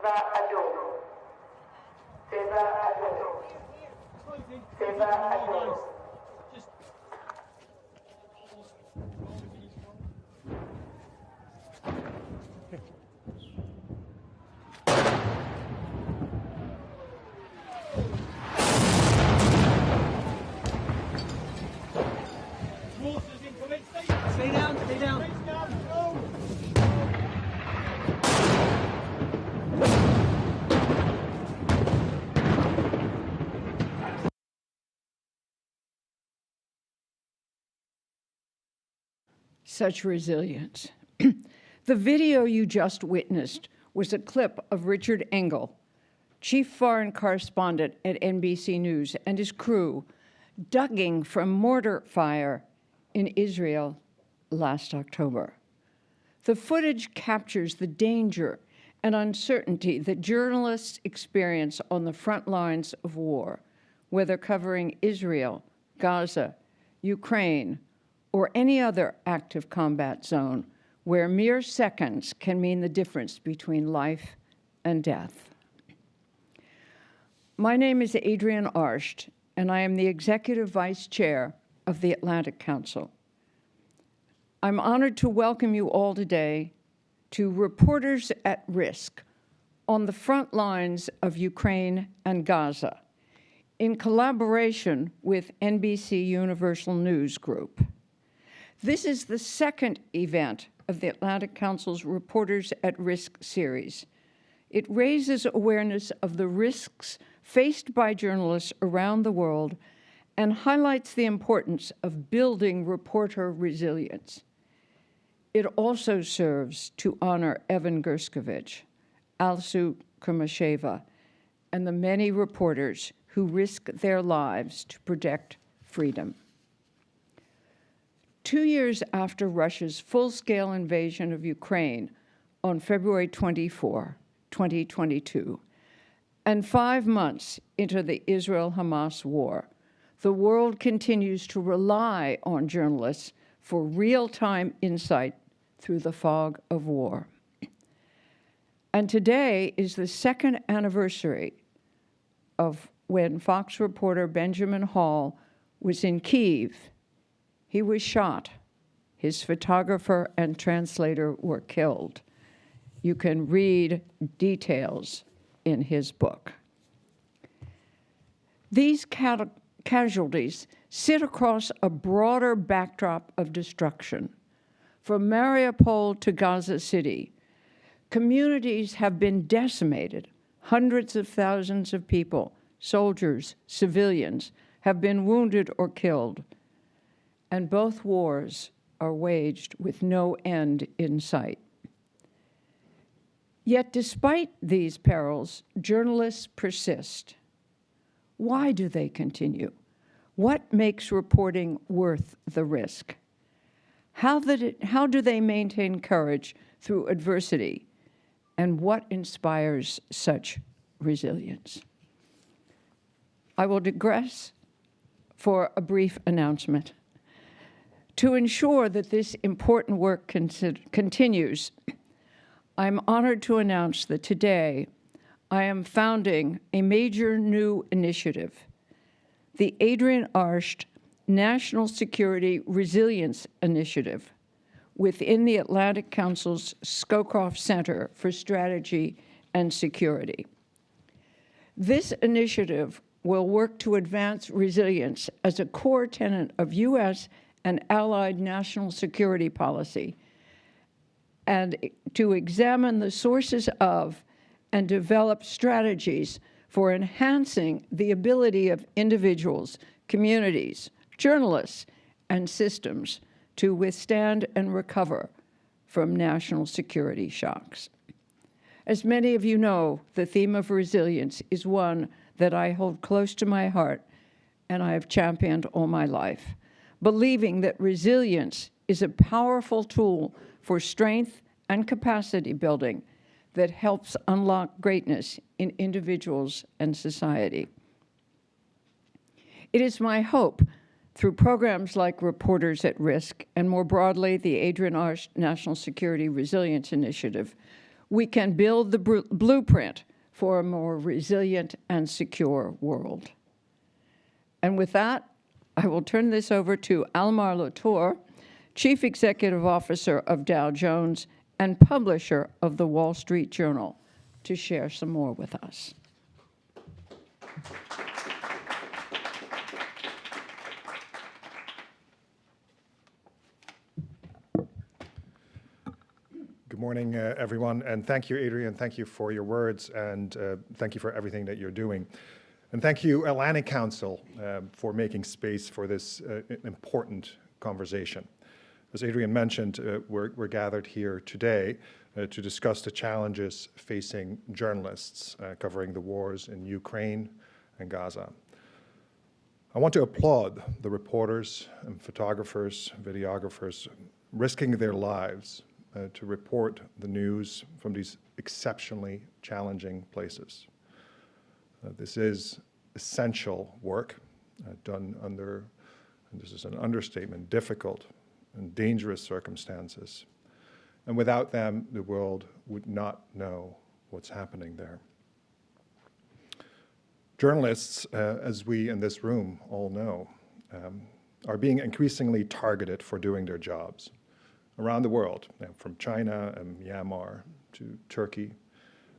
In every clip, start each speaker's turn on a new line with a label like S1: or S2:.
S1: Stay down, stay down.
S2: Such resilience. The video you just witnessed was a clip of Richard Engel, chief foreign correspondent at NBC News, and his crew ducking from mortar fire in Israel last October. The footage captures the danger and uncertainty that journalists experience on the front lines of war, whether covering Israel, Gaza, Ukraine, or any other active combat zone where mere seconds can mean the difference between life and death. My name is Adrienne Arsht, and I am the Executive Vice Chair of the Atlantic Council. I'm honored to welcome you all today to Reporters at Risk on the front lines of Ukraine and Gaza, in collaboration with NBC Universal News Group. This is the second event of the Atlantic Council's Reporters at Risk series. It raises awareness of the risks faced by journalists around the world and highlights the importance of building reporter resilience. It also serves to honor Evan Gerskovich, Alsu Kumasheva, and the many reporters who risk their lives to protect freedom. 2 years after Russia's full-scale invasion of Ukraine on February 24, 2022, and 5 months into the Israel-Hamas war, the world continues to rely on journalists for real-time insight through the fog of war. And today is the second anniversary of when Fox reporter Benjamin Hall was in Kyiv. He was shot. His photographer and translator were killed. You can read details in his book. These casualties sit across a broader backdrop of destruction. From Mariupol to Gaza City, communities have been decimated. Hundreds of thousands of people, soldiers, civilians, have been wounded or killed. And both wars are waged with no end in sight. Yet despite these perils, journalists persist. Why do they continue? What makes reporting worth the risk? How do they maintain courage through adversity? And what inspires such resilience? I will digress for a brief announcement. To ensure that this important work continues, I'm honored to announce that today I am founding a major new initiative, the Adrienne Arsht National Security Resilience Initiative, within the Atlantic Council's Scowcroft Center for Strategy and Security. This initiative will work to advance resilience as a core tenet of U.S. and allied national security policy, and to examine the sources of and develop strategies for enhancing the ability of individuals, communities, journalists, and systems to withstand and recover from national security shocks. As many of you know, the theme of resilience is one that I hold close to my heart and I have championed all my life, believing that resilience is a powerful tool for strength and capacity building that helps unlock greatness in individuals and society. It is my hope, through programs like Reporters at Risk and more broadly the Adrienne Arsht National Security Resilience Initiative, we can build the blueprint for a more resilient and secure world. And with that, I will turn this over to Almar Latour, Chief Executive Officer of Dow Jones and publisher of the Wall Street Journal, to share some more with us.
S3: Good morning, everyone, and thank you, Adrian. Thank you for your words, and thank you for everything that you're doing. And thank you, Atlantic Council, for making space for this important conversation. As Adrian mentioned, we're gathered here today to discuss the challenges facing journalists covering the wars in Ukraine and Gaza. I want to applaud the reporters and photographers, videographers, risking their lives to report the news from these exceptionally challenging places. This is essential work done under, and this is an understatement, difficult and dangerous circumstances. And without them, the world would not know what's happening there. Journalists, as we in this room all know, are being increasingly targeted for doing their jobs around the world, from China and Myanmar to Turkey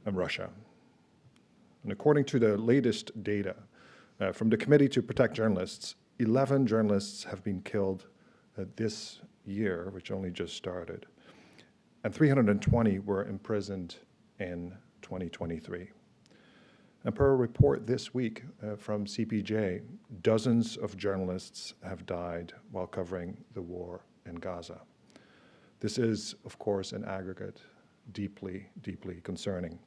S3: and Russia. And according to the latest data from the Committee to Protect Journalists, 11 journalists have been killed this year, which only just started, and 320 were imprisoned in 2023. And per a report this week from CPJ, dozens of journalists have died while covering the war in Gaza. This is, of course, in aggregate, deeply, deeply concerning.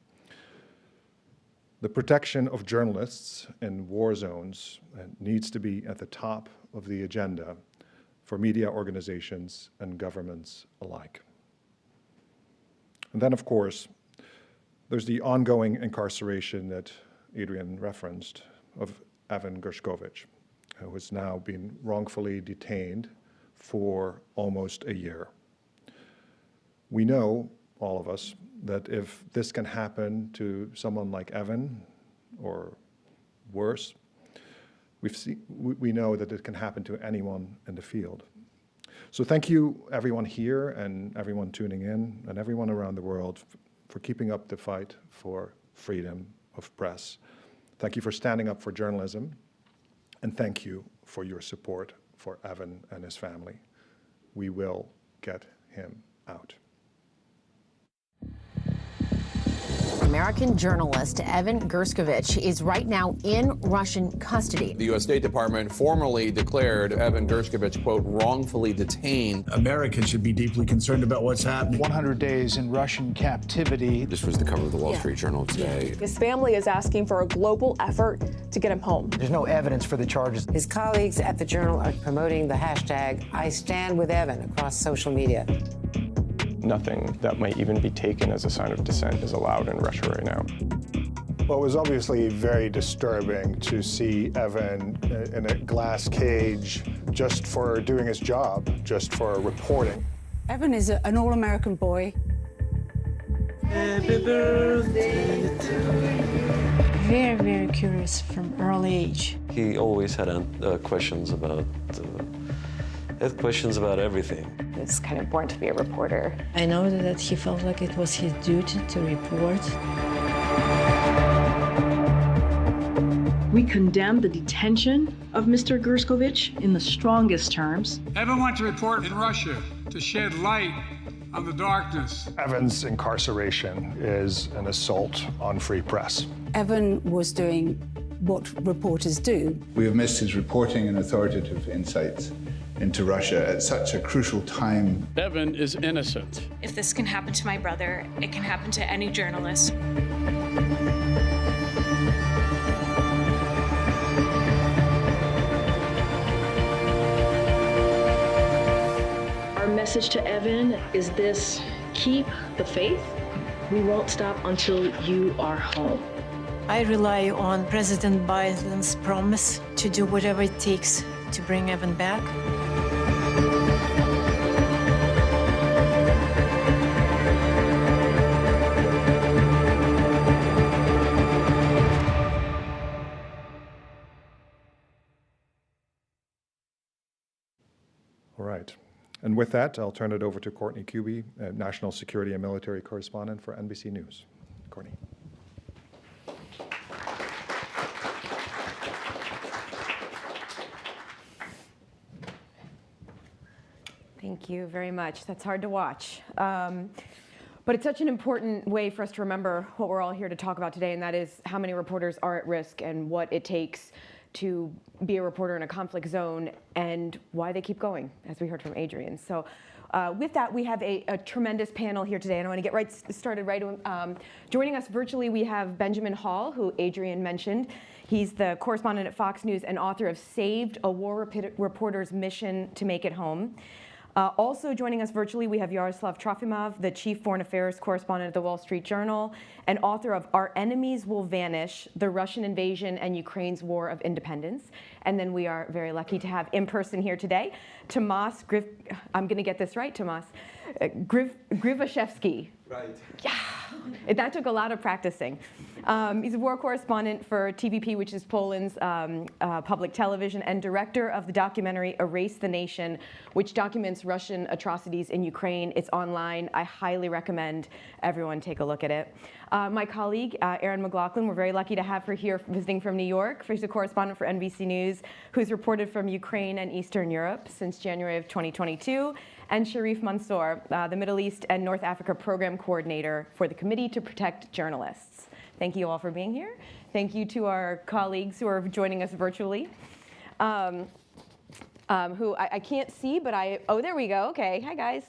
S3: The protection of journalists in war zones needs to be at the top of the agenda for media organizations and governments alike. And then, of course, there's the ongoing incarceration that Adrian referenced of Evan Gershkovich, who has now been wrongfully detained for almost a year. We know, all of us, that if this can happen to someone like Evan, or worse, we know that it can happen to anyone in the field. So thank you, everyone here and everyone tuning in and everyone around the world for keeping up the fight for freedom of press. Thank you for standing up for journalism, and thank you for your support for Evan and his family. We will get him out.
S4: American journalist Evan Gershkovich is right now in Russian custody.
S5: The U.S. State Department formally declared Evan Gershkovich, quote, wrongfully detained.
S6: Americans should be deeply concerned about what's happening.
S7: 100 days in Russian captivity.
S5: This was the cover of the Wall Street Journal today.
S8: His family is asking for a global effort to get him home.
S7: There's no evidence for the charges.
S9: His colleagues at the Journal are promoting the hashtag #IStandWithEvan across social media.
S10: Nothing that might even be taken as a sign of dissent is allowed in Russia right now.
S3: Well, it was obviously very disturbing to see Evan in a glass cage just for doing his job, just for reporting.
S9: Evan is an all-American boy.
S11: Happy birthday to you.
S12: Very, very curious from early age.
S13: He always had questions about everything.
S8: He's kind of born to be a reporter.
S12: I know that he felt like it was his duty to report.
S14: We condemn the detention of Mr. Gershkovich in the strongest terms.
S15: Evan went to report in Russia to shed light on the darkness.
S3: Evan's incarceration is an assault on free press.
S9: Evan was doing what reporters do.
S16: We have missed his reporting and authoritative insights into Russia at such a crucial time.
S15: Evan is innocent.
S17: If this can happen to my brother, it can happen to any journalist.
S14: Our message to Evan is this: keep the faith. We won't stop until you are home.
S12: I rely on President Biden's promise to do whatever it takes to bring Evan back.
S3: right. And with that, I'll turn it over to Courtney Kuby, National Security and Military Correspondent for NBC News. Courtney.
S18: Thank you very much. That's hard to watch. But it's such an important way for us to remember what we're all here to talk about today, and that is how many reporters are at risk and what it takes to be a reporter in a conflict zone and why they keep going, as we heard from Adrian. So with that, we have a tremendous panel here today, and I want to get started right. Joining us virtually, we have Benjamin Hall, who Adrian mentioned. He's the correspondent at Fox News and author of Saved, a War Reporter's Mission to Make It Home. Also joining us virtually, we have Yaroslav Trofimov, the chief foreign affairs correspondent at the Wall Street Journal and author of Our Enemies Will Vanish, the Russian Invasion and Ukraine's War of Independence. And then we are very lucky to have in person here today, Tomas I'm going to get this right, Tomas, Grivashevsky.
S11: Right.
S18: Yeah, that took a lot of practicing. He's a war correspondent for TVP, which is Poland's public television, and director of the documentary Erase the Nation, which documents Russian atrocities in Ukraine. It's online. I highly recommend everyone take a look at it. My colleague, Erin McLaughlin, we're very lucky to have her here visiting from New York. She's a correspondent for NBC News, who's reported from Ukraine and Eastern Europe since January of 2022. And Sharif Mansour, the Middle East and North Africa Program Coordinator for the Committee to Protect Journalists. Thank you all for being here. Thank you to our colleagues who are joining us virtually, who I can't see, but oh, there we go. Okay, hi guys.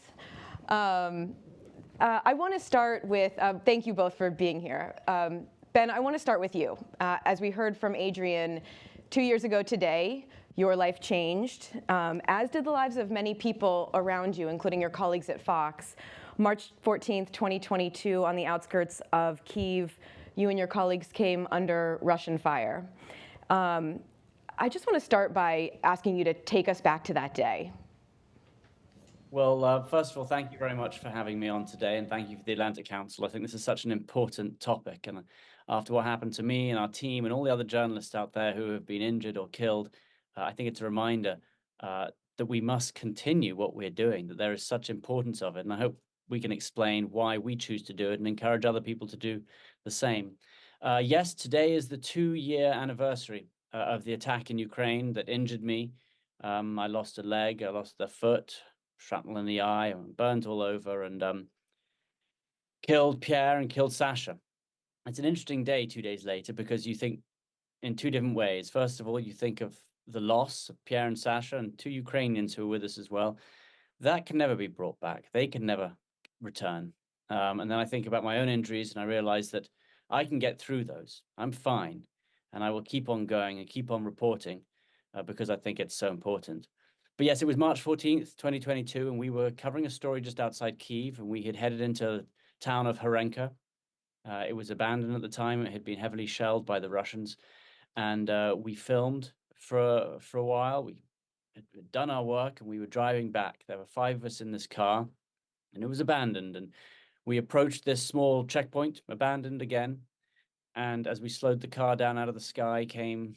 S18: I want to start with, thank you both for being here. Ben, I want to start with you. As we heard from Adrian, 2 years ago today, your life changed, as did the lives of many people around you, including your colleagues at Fox. March 14th, 2022, on the outskirts of Kyiv, you and your colleagues came under Russian fire. I just want to start by asking you to take us back to that day.
S19: Well, first of all, thank you very much for having me on today, and thank you for the Atlantic Council. I think this is such an important topic, and after what happened to me and our team and all the other journalists out there who have been injured or killed, I think it's a reminder that we must continue what we're doing, that there is such importance of it, and I hope we can explain why we choose to do it and encourage other people to do the same. Yes, today is the 2-year anniversary of the attack in Ukraine that injured me. I lost a leg, I lost a foot, shrapnel in the eye, and burnt all over, and killed Pierre and killed Sasha. It's an interesting day 2 days later because you think in two different ways. First of all, you think of the loss of Pierre and Sasha and 2 Ukrainians who were with us as well. That can never be brought back. They can never return. And then I think about my own injuries and I realize that I can get through those. I'm fine. And I will keep on going and keep on reporting because I think it's so important. But yes, it was March 14th, 2022, and we were covering a story just outside Kyiv, and we had headed into the town of Horenka. It was abandoned at the time. It had been heavily shelled by the Russians. And we filmed for a while. We had done our work, and we were driving back. There were 5 of us in this car, and it was abandoned. And we approached this small checkpoint, abandoned again. And as we slowed the car down out of the sky came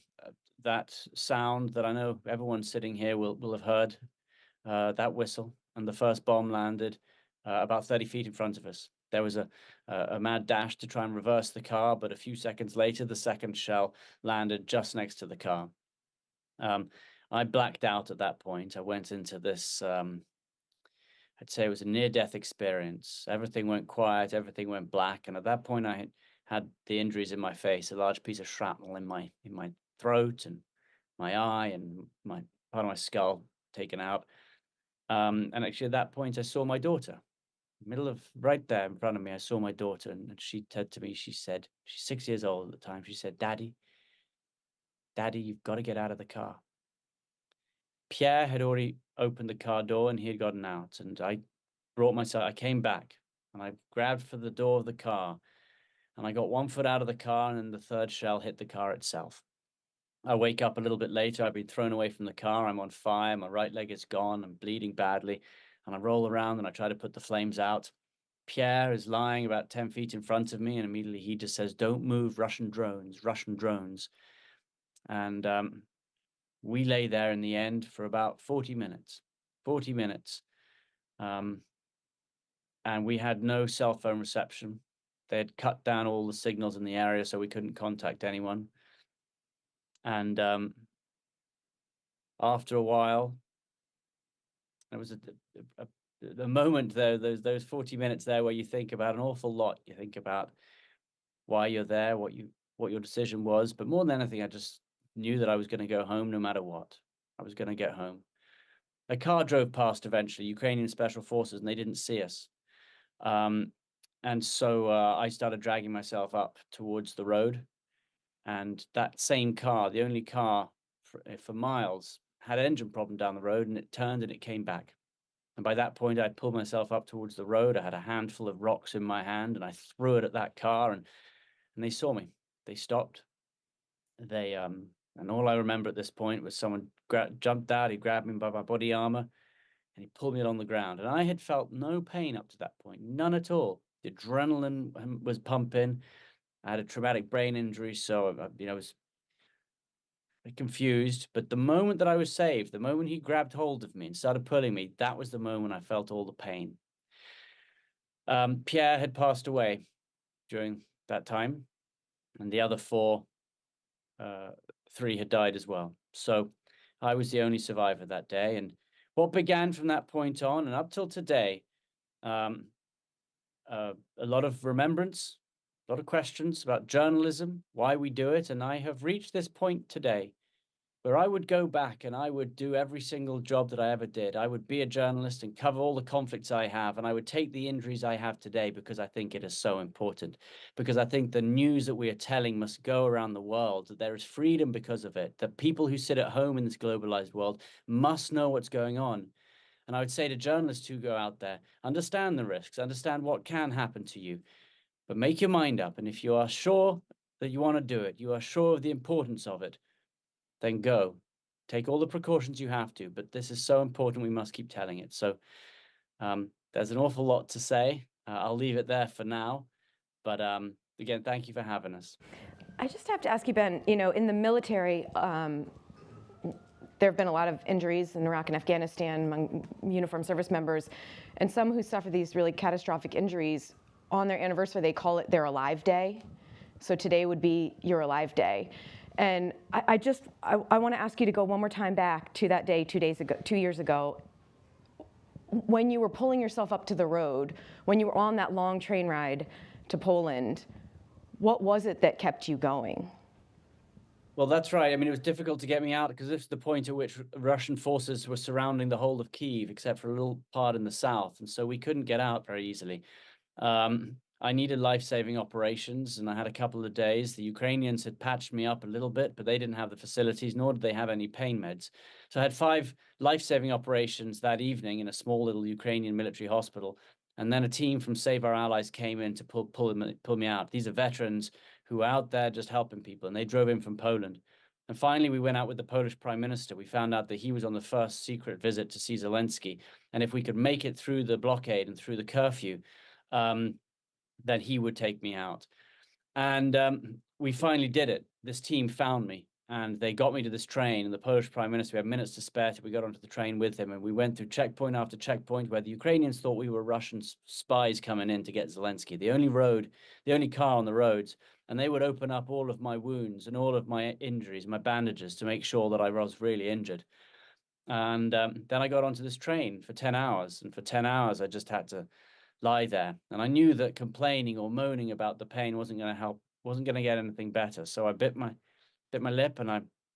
S19: that sound that I know everyone sitting here will have heard, that whistle. And the first bomb landed about 30 feet in front of us. There was a mad dash to try and reverse the car, but a few seconds later, the second shell landed just next to the car. I blacked out at that point. I went into this, I'd say it was a near-death experience. Everything went quiet, everything went black. And at that point, I had the injuries in my face, a large piece of shrapnel in my throat and my eye and my part of my skull taken out. And actually at that point, I saw my daughter. Middle of right there in front of me, I saw my daughter, and she said to me, she said, she's 6 years old at the time. She said, Daddy, you've got to get out of the car. Pierre had already opened the car door and he had gotten out, and I came back and I grabbed for the door of the car, and I got 1 foot out of the car, and then the third shell hit the car itself. I wake up a little bit later. I've been thrown away from the car. I'm on fire. My right leg is gone. I'm bleeding badly. And I roll around and I try to put the flames out. Pierre is lying about 10 feet in front of me, and immediately he just says, don't move, Russian drones, Russian drones. And we lay there in the end for about 40 minutes. 40 minutes. And we had no cell phone reception. They had cut down all the signals in the area, so we couldn't contact anyone. And after a while, it was a moment there, those 40 minutes there where you think about an awful lot. You think about why you're there, what your decision was. But more than anything, I just knew that I was going to go home no matter what. I was going to get home. A car drove past eventually, Ukrainian special forces, and they didn't see us. And so I started dragging myself up towards the road. And that same car, the only car for miles, had an engine problem down the road, and it turned and it came back. And by that point, I'd pulled myself up towards the road. I had a handful of rocks in my hand, and I threw it at that car, and they saw me. They stopped. They and all I remember at this point was someone jumped out. He grabbed me by my body armor, and he pulled me along the ground. And I had felt no pain up to that point, none at all. The adrenaline was pumping. I had a traumatic brain injury, so I was confused. But the moment that I was saved, the moment he grabbed hold of me and started pulling me, that was the moment I felt all the pain. Pierre had passed away during that time, and the other three had died as well. So I was the only survivor that day. And what began from that point on and up till today, a lot of remembrance, a lot of questions about journalism, why we do it. And I have reached this point today where I would go back and I would do every single job that I ever did. I would be a journalist and cover all the conflicts I have, and I would take the injuries I have today because I think it is so important, because I think the news that we are telling must go around the world, that there is freedom because of it, that people who sit at home in this globalized world must know what's going on. And I would say to journalists who go out there, understand the risks, understand what can happen to you, but make your mind up. And if you are sure that you want to do it, you are sure of the importance of it, then go. Take all the precautions you have to, but this is so important, we must keep telling it. So there's an awful lot to say. I'll leave it there for now. But again, thank you for having us.
S18: I just have to ask you, Ben, in the military, there have been a lot of injuries in Iraq and Afghanistan among uniformed service members, and some who suffer these really catastrophic injuries, on their anniversary, they call it their Alive Day. So today would be your Alive Day. And I want to ask you to go one more time back to that day 2 years ago, when you were pulling yourself up to the road, when you were on that long train ride to Poland. What was it that kept you going?
S19: Well, that's right. I mean, it was difficult to get me out because this is the point at which Russian forces were surrounding the whole of Kyiv, except for a little part in the south. And so we couldn't get out very easily. I needed life-saving operations, and I had a couple of days. The Ukrainians had patched me up a little bit, but they didn't have the facilities, nor did they have any pain meds. So I had 5 life-saving operations that evening in a small little Ukrainian military hospital. And then a team from Save Our Allies came in to pull me out. These are veterans who are out there just helping people, and they drove in from Poland. And finally, we went out with the Polish Prime Minister. We found out that he was on the first secret visit to see Zelensky. And if we could make it through the blockade and through the curfew, then he would take me out. And we finally did it. This team found me, and they got me to this train, and the Polish Prime Minister, we had minutes to spare till we got onto the train with him, and we went through checkpoint after checkpoint where the Ukrainians thought we were Russian spies coming in to get Zelensky. The only car on the roads, and they would open up all of my wounds and all of my injuries, my bandages, to make sure that I was really injured. And then I got onto this train for 10 hours, and for 10 hours I just had to lie there. And I knew that complaining or moaning about the pain wasn't going to help, wasn't going to get anything better. So I bit my lip and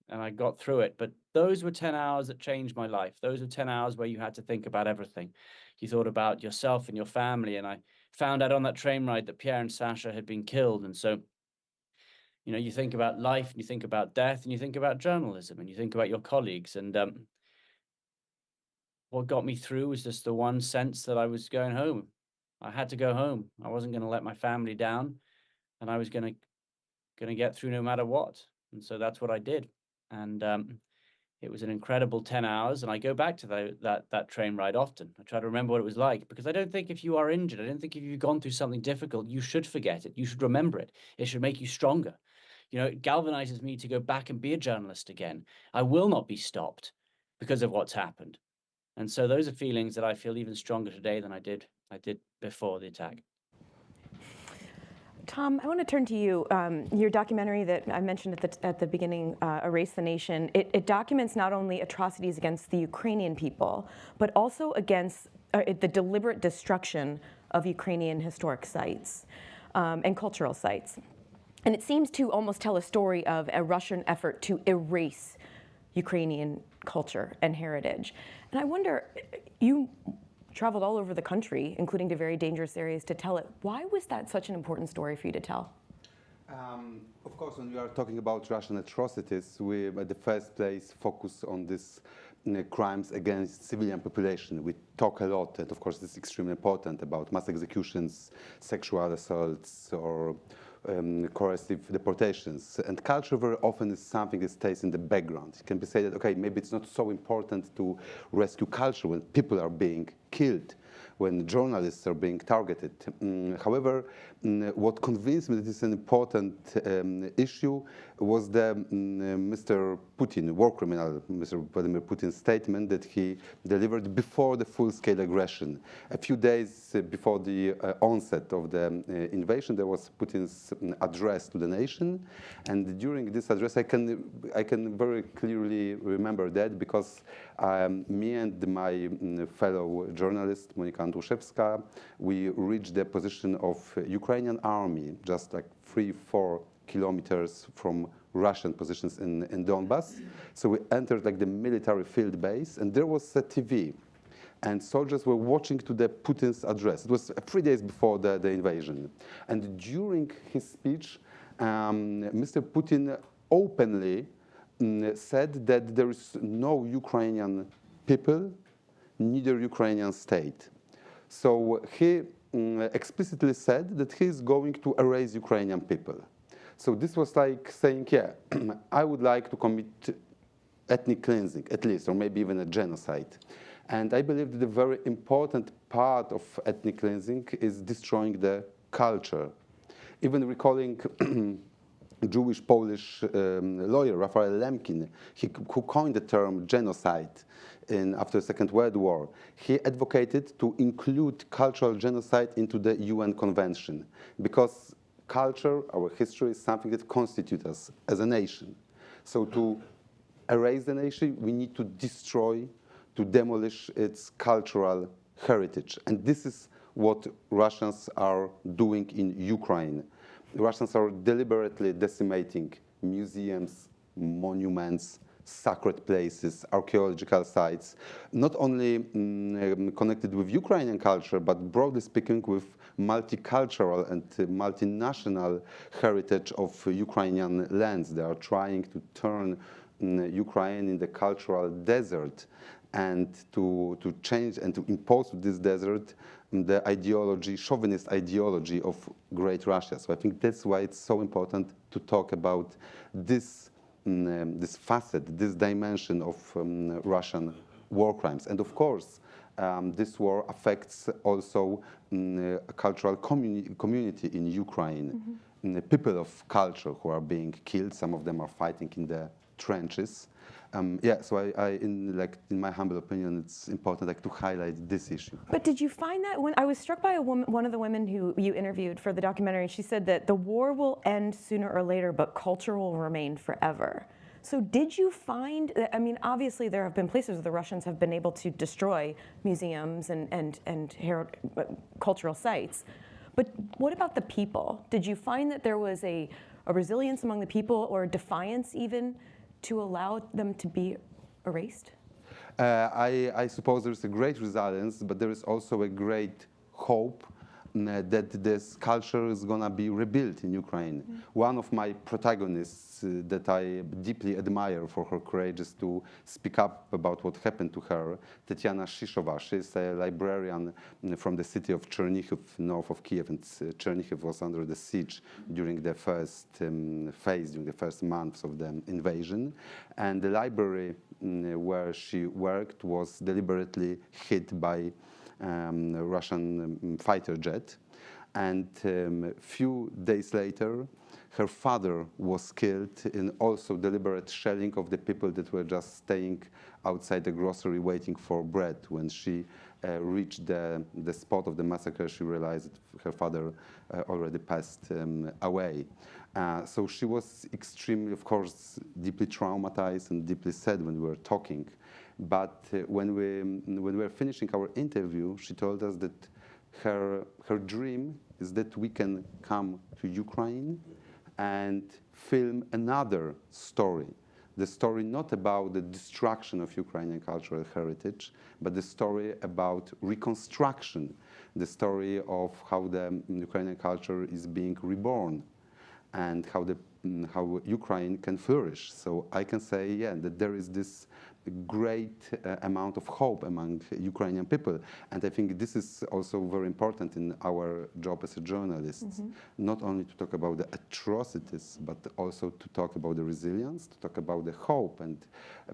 S19: I got through it. But those were 10 hours that changed my life. Those were 10 hours where you had to think about everything. You thought about yourself and your family. And I found out on that train ride that Pierre and Sasha had been killed. And so, you think about life, and you think about death, and you think about journalism, and you think about your colleagues. And what got me through was just the one sense that I was going home. I had to go home. I wasn't going to let my family down, and I was going to get through no matter what. And so that's what I did. And it was an incredible 10 hours. And I go back to that train ride often. I try to remember what it was like, because I don't think if you are injured, I don't think if you've gone through something difficult, you should forget it. You should remember it. It should make you stronger. It galvanizes me to go back and be a journalist again. I will not be stopped because of what's happened. And so those are feelings that I feel even stronger today than I did before the attack.
S18: Tom, I want to turn to you. Your documentary that I mentioned at the beginning, Erase the Nation, it documents not only atrocities against the Ukrainian people, but also against the deliberate destruction of Ukrainian historic sites and cultural sites. And it seems to almost tell a story of a Russian effort to erase Ukrainian culture and heritage. And I wonder, you traveled all over the country, including to very dangerous areas, to tell it. Why was that such an important story for you to tell?
S20: Of course, when we are talking about Russian atrocities, we, at the first place, focus on these crimes against civilian population. We talk a lot, and of course, this is extremely important, about mass executions, sexual assaults, or coercive deportations. And culture very often is something that stays in the background. It can be said that, okay, maybe it's not so important to rescue culture when people are being killed, when journalists are being targeted. However, what convinced me that it's an important issue was the Mr. Putin, war criminal, Mr. Vladimir Putin's statement that he delivered before the full-scale aggression. A few days before the onset of the invasion, there was Putin's address to the nation, and during this address, I can very clearly remember that because me and my fellow journalist Monika Andruszewska, we reached the position of Ukrainian army, just like 3-4 kilometers from Russian positions in Donbass. So we entered like the military field base, and there was a TV, and soldiers were watching to the Putin's address. It was 3 days before the invasion. And during his speech, Mr. Putin openly said that there is no Ukrainian people, neither Ukrainian state. So he explicitly said that he is going to erase Ukrainian people. So this was like saying, yeah, I would like to commit ethnic cleansing, at least, or maybe even a genocide. And I believe that a very important part of ethnic cleansing is destroying the culture. Even recalling Jewish-Polish lawyer Raphael Lemkin, who coined the term genocide after the Second World War, he advocated to include cultural genocide into the UN Convention, because culture, our history, is something that constitutes us as a nation. So to erase the nation, we need to destroy, to demolish its cultural heritage. And this is what Russians are doing in Ukraine. The Russians are deliberately decimating museums, monuments, sacred places, archaeological sites, not only connected with Ukrainian culture, but broadly speaking with multicultural and multinational heritage of Ukrainian lands. They are trying to turn Ukraine in the cultural desert and to change and to impose to this desert the ideology, chauvinist ideology of Great Russia. So I think that's why it's so important to talk about this facet, this dimension of Russian war crimes. And of course, this war affects also a cultural community in Ukraine. People of culture who are being killed, some of them are fighting in the trenches. So in my humble opinion, it's important to highlight this issue.
S18: But did you find that when I was struck by one of the women who you interviewed for the documentary, and she said that the war will end sooner or later, but culture will remain forever. So did you find, I mean, obviously there have been places where the Russians have been able to destroy museums and cultural sites, but what about the people? Did you find that there was a resilience among the people, or a defiance even, to allow them to be erased?
S20: I suppose there's a great resilience, but there is also a great hope that this culture is going to be rebuilt in Ukraine. One of my protagonists that I deeply admire for her courage is to speak up about what happened to her, Tatiana Shishova. She's a librarian from the city of Chernihiv, north of Kiev, and Chernihiv was under the siege during the first phase, during the first months of the invasion. And the library where she worked was deliberately hit by Russian fighter jet, and few days later her father was killed in also deliberate shelling of the people that were just staying outside the grocery waiting for bread. When she reached the spot of the massacre, she realized her father already passed away. So she was extremely, of course, deeply traumatized and deeply sad when we were talking. But when we were finishing our interview, she told us that her dream is that we can come to Ukraine and film another story. The story not about the destruction of Ukrainian cultural heritage, but the story about reconstruction, the story of how the Ukrainian culture is being reborn and how Ukraine can flourish. So I can say, yeah, that there is this great amount of hope among Ukrainian people. And I think this is also very important in our job as a journalist, not only to talk about the atrocities, but also to talk about the resilience, to talk about the hope. And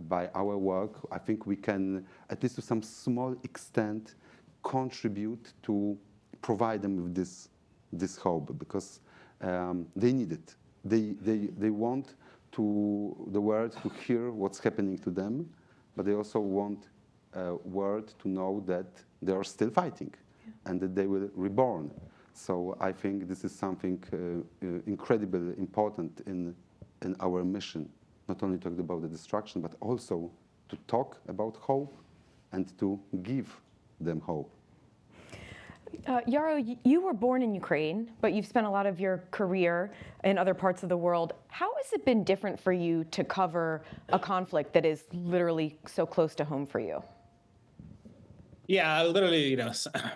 S20: by our work, I think we can, at least to some small extent, contribute to provide them with this hope, because they need it. They want the world to hear what's happening to them, but they also want world to know that they are still fighting and that they will reborn. So I think this is something incredibly important in our mission, not only talk about the destruction, but also to talk about hope and to give them hope.
S18: Yaro, you were born in Ukraine, but you've spent a lot of your career in other parts of the world. How has it been different for you to cover a conflict that is literally so close to home for you?
S21: Yeah, literally,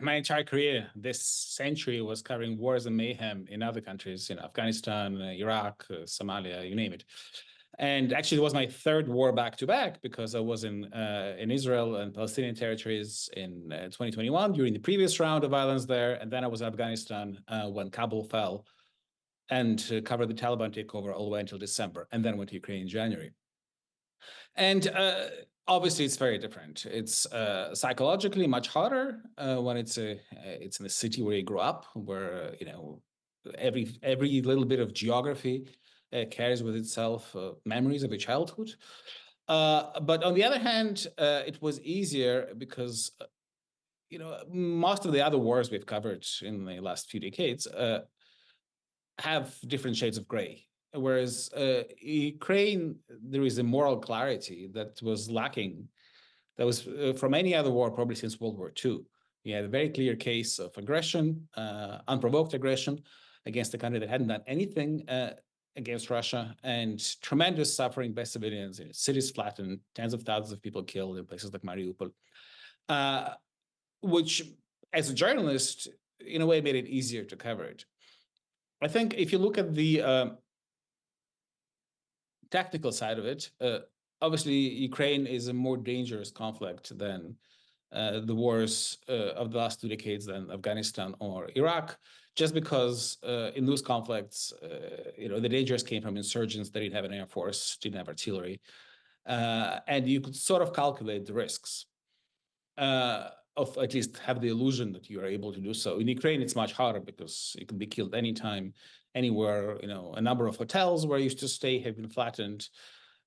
S21: my entire career this century was covering wars and mayhem in other countries, Afghanistan, Iraq, Somalia, you name it. And actually, it was my third war back-to-back, because I was in Israel and Palestinian territories in 2021 during the previous round of violence there. And then I was in Afghanistan when Kabul fell, and covered the Taliban takeover all the way until December, and then went to Ukraine in January. And obviously, it's very different. It's psychologically much harder when it's in a city where you grew up, where every little bit of geography carries with itself memories of a childhood. But on the other hand, it was easier because, most of the other wars we've covered in the last few decades have different shades of gray. Whereas Ukraine, there is a moral clarity that was lacking. That was from any other war, probably since World War II. You had a very clear case of aggression, unprovoked aggression against a country that hadn't done anything against Russia, and tremendous suffering by civilians, cities flattened, tens of thousands of people killed in places like Mariupol, which, as a journalist, in a way made it easier to cover it. I think if you look at the tactical side of it, obviously Ukraine is a more dangerous conflict than the wars of the last 2 decades than Afghanistan or Iraq, just because in those conflicts, the dangers came from insurgents that didn't have an air force, didn't have artillery, and you could sort of calculate the risks of at least have the illusion that you are able to do so. In Ukraine, it's much harder because you can be killed anytime, anywhere. A number of hotels where I used to stay have been flattened.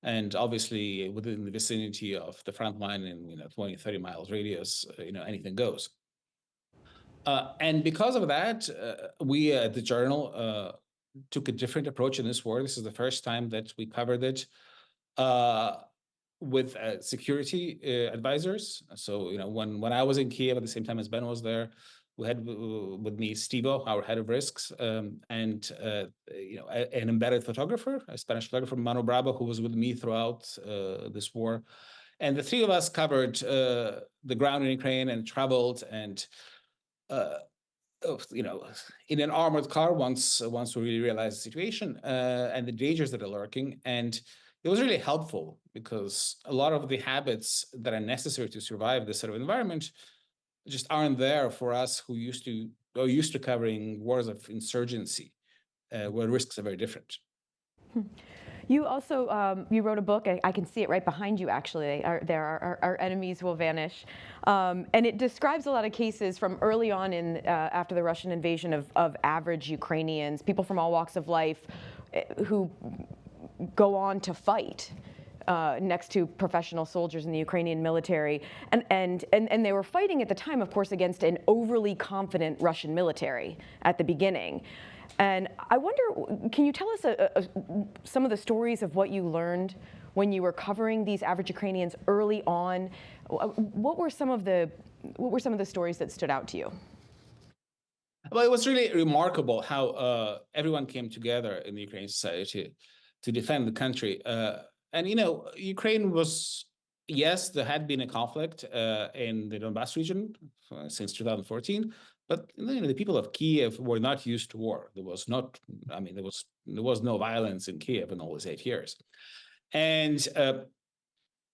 S21: And obviously, within the vicinity of the front line in 20, 30 miles radius, anything goes. And because of that, we at the Journal took a different approach in this war. This is the first time that we covered it with security advisors. So, when I was in Kiev at the same time as Ben was there, we had with me Stevo, our head of risks, and an embedded photographer, a Spanish photographer, Mano Bravo, who was with me throughout this war. And the three of us covered the ground in Ukraine and traveled and, in an armored car once we really realized the situation and the dangers that are lurking. And it was really helpful because a lot of the habits that are necessary to survive this sort of environment just aren't there for us who used to covering wars of insurgency, where risks are very different.
S18: You also, you wrote a book, I can see it right behind you actually, Our Enemies Will Vanish, and it describes a lot of cases from early on after the Russian invasion of average Ukrainians, people from all walks of life, who go on to fight next to professional soldiers in the Ukrainian military. And they were fighting at the time, of course, against an overly confident Russian military at the beginning. And I wonder, can you tell us some of the stories of what you learned when you were covering these average Ukrainians early on? What were some of the stories that stood out to you?
S21: Well, it was really remarkable how everyone came together in the Ukrainian society to defend the country. And, you know, Ukraine was, yes, there had been a conflict in the Donbass region since 2014, but you know, the people of Kiev were not used to war. There was not, I mean, there was no violence in Kiev in all these 8 years. And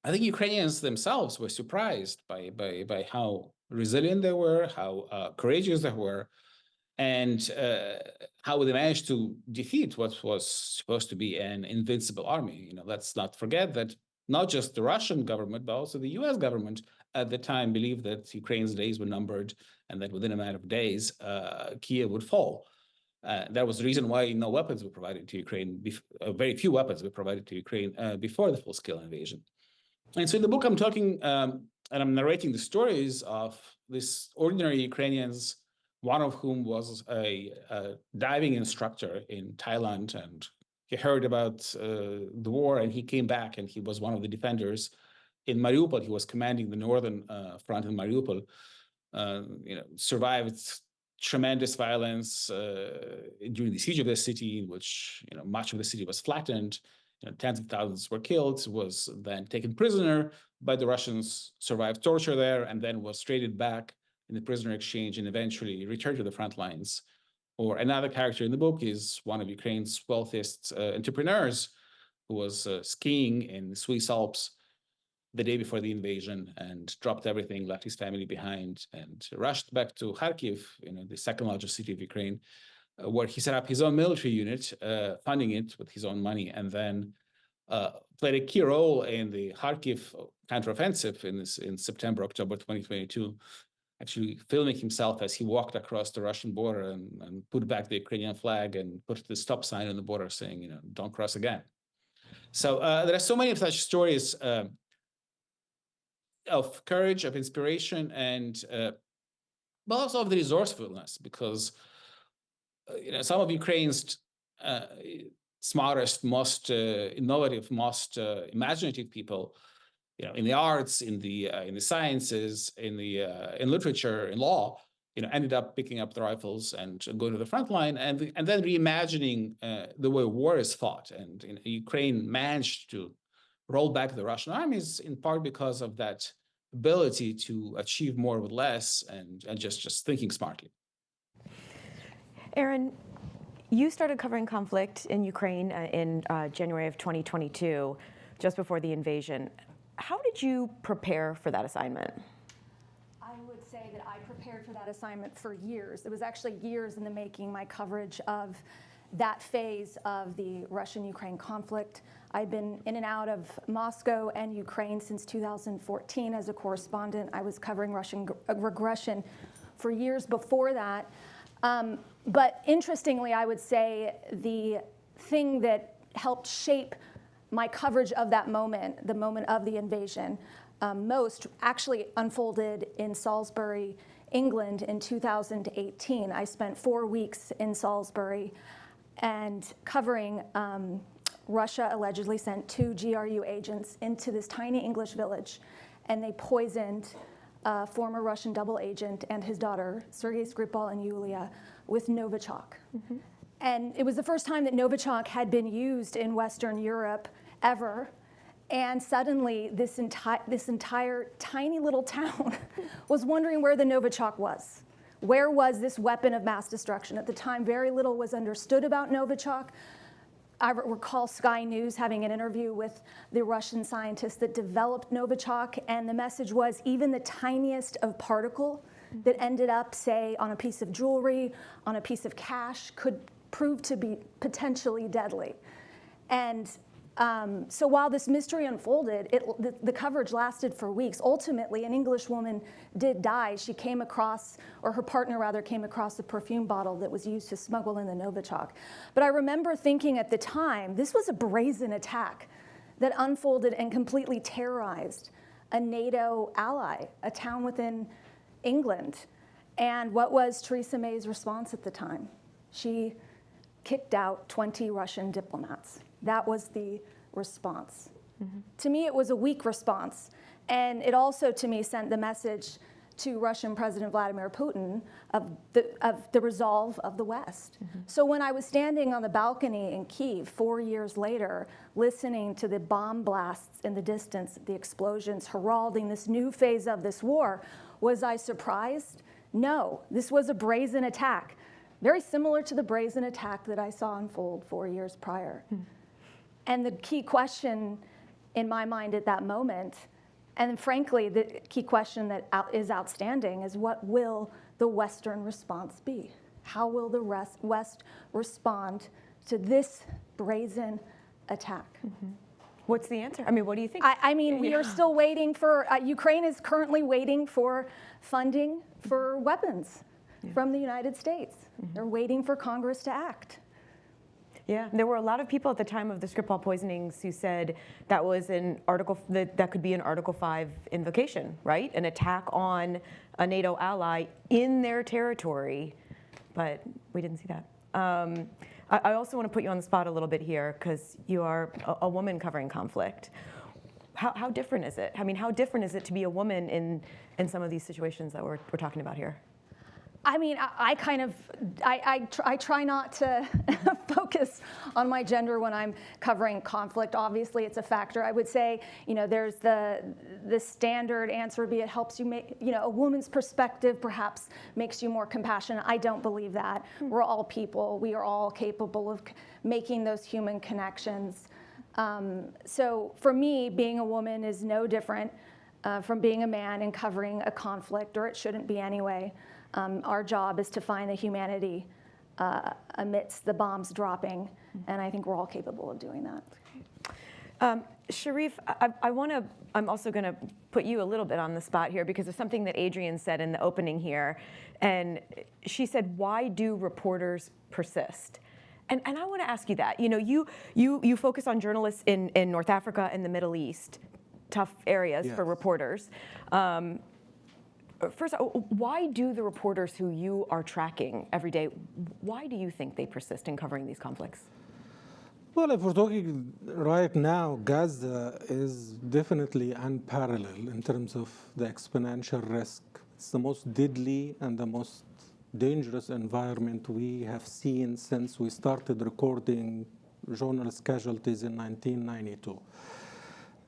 S21: I think Ukrainians themselves were surprised by how resilient they were, how courageous they were, and how they managed to defeat what was supposed to be an invincible army. You know, let's not forget that not just the Russian government, but also the US government at the time believed that Ukraine's days were numbered and that within a matter of days, Kiev would fall. That was the reason why no weapons were provided to Ukraine, very few weapons were provided to Ukraine before the full-scale invasion. And so in the book, I'm talking, and I'm narrating the stories of these ordinary Ukrainians, one of whom was a diving instructor in Thailand, and he heard about the war, and he came back, and he was one of the defenders in Mariupol. He was commanding the northern front in Mariupol. You know, survived tremendous violence during the siege of the city, in which much of the city was flattened. Tens of thousands were killed. Was then taken prisoner by the Russians, survived torture there, and then was traded back in the prisoner exchange and eventually returned to the front lines. Or another character in the book is one of Ukraine's wealthiest entrepreneurs who was skiing in the Swiss Alps the day before the invasion and dropped everything, left his family behind, and rushed back to Kharkiv, the second largest city of Ukraine, where he set up his own military unit, funding it with his own money, and then played a key role in the Kharkiv counteroffensive in September, October 2022, actually filming himself as he walked across the Russian border and put back the Ukrainian flag and put the stop sign on the border saying, don't cross again. So there are so many of such stories of courage, of inspiration, and but also of the resourcefulness, because some of Ukraine's smartest, most innovative, most imaginative people, in the arts, in the sciences, in literature, in law, ended up picking up the rifles and going to the front line, and then reimagining the way war is fought. And Ukraine managed to roll back the Russian armies in part because of that ability to achieve more with less and just thinking smartly.
S18: Aaron, you started covering conflict in Ukraine in January of 2022, just before the invasion. How did you prepare for that assignment?
S1: I would say that I prepared for that assignment for years. It was actually years in the making, my coverage of that phase of the Russian-Ukraine conflict. I've been in and out of Moscow and Ukraine since 2014 as a correspondent. I was covering Russian aggression for years before that. But interestingly, I would say the thing that helped shape my coverage of that moment, the moment of the invasion, most actually unfolded in Salisbury, England in 2018. I spent 4 weeks in Salisbury and covering Russia allegedly sent 2 GRU agents into this tiny English village, and they poisoned a former Russian double agent and his daughter, Sergei Skripal and Yulia, with Novichok. Mm-hmm. And it was the first time that Novichok had been used in Western Europe ever. And suddenly, this entire tiny little town was wondering where the Novichok was. Where was this weapon of mass destruction? At the time, very little was understood about Novichok. I recall Sky News having an interview with the Russian scientist that developed Novichok, and the message was even the tiniest of particle that ended up, say, on a piece of jewelry, on a piece of cash, could prove to be potentially deadly. And So while this mystery unfolded, the coverage lasted for weeks. Ultimately, an English woman did die. She came across, or her partner rather, came across a perfume bottle that was used to smuggle in the Novichok. But I remember thinking at the time, this was a brazen attack that unfolded and completely terrorized a NATO ally, a town within England. And what was Theresa May's response at the time? She kicked out 20 Russian diplomats. That was the response. To me, it was a weak response. And it also, to me, sent the message to Russian President Vladimir Putin of the resolve of the West. So when I was standing on the balcony in Kyiv 4 years later, listening to the bomb blasts in the distance, the explosions heralding this new phase of this war, was I surprised? No, this was a brazen attack, very similar to the brazen attack that I saw unfold 4 years prior. And the key question in my mind at that moment, and frankly, the key question that is outstanding is what will the Western response be? How will the West respond to this brazen attack?
S18: What's the answer? I mean, what do you think?
S1: I mean, we are still waiting for, Ukraine is currently waiting for funding for weapons from the United States. They're waiting for Congress to act.
S18: Yeah, there were a lot of people at the time of the Skripal poisonings who said that was that could be an Article 5 invocation, right? An attack on a NATO ally in their territory, but we didn't see that. I also want to put you on the spot a little bit here because you are a woman covering conflict. How different is it? I mean, how different is it to be a woman in some of these situations that we're talking about here?
S1: I mean, I try not to focus on my gender when I'm covering conflict. Obviously, it's a factor. I would say, there's the standard answer would be it helps you make, a woman's perspective perhaps makes you more compassionate. I don't believe that. We're all people. We are all capable of making those human connections. So for me, being a woman is no different from being a man and covering a conflict, or it shouldn't be anyway. Our job is to find the humanity amidst the bombs dropping, and I think we're all capable of doing that.
S18: Sharif, I'm also going to put you a little bit on the spot here because of something that Adrienne said in the opening here, and she said, "Why do reporters persist?" And I want to ask you that. You focus on journalists in North Africa and the Middle East, tough areas for reporters. First, why do the reporters who you are tracking every day, why do you think they persist in covering these conflicts?
S2: Well, if we're talking right now, Gaza is definitely unparalleled in terms of the exponential risk. It's the most deadly and the most dangerous environment we have seen since we started recording journalist casualties in 1992.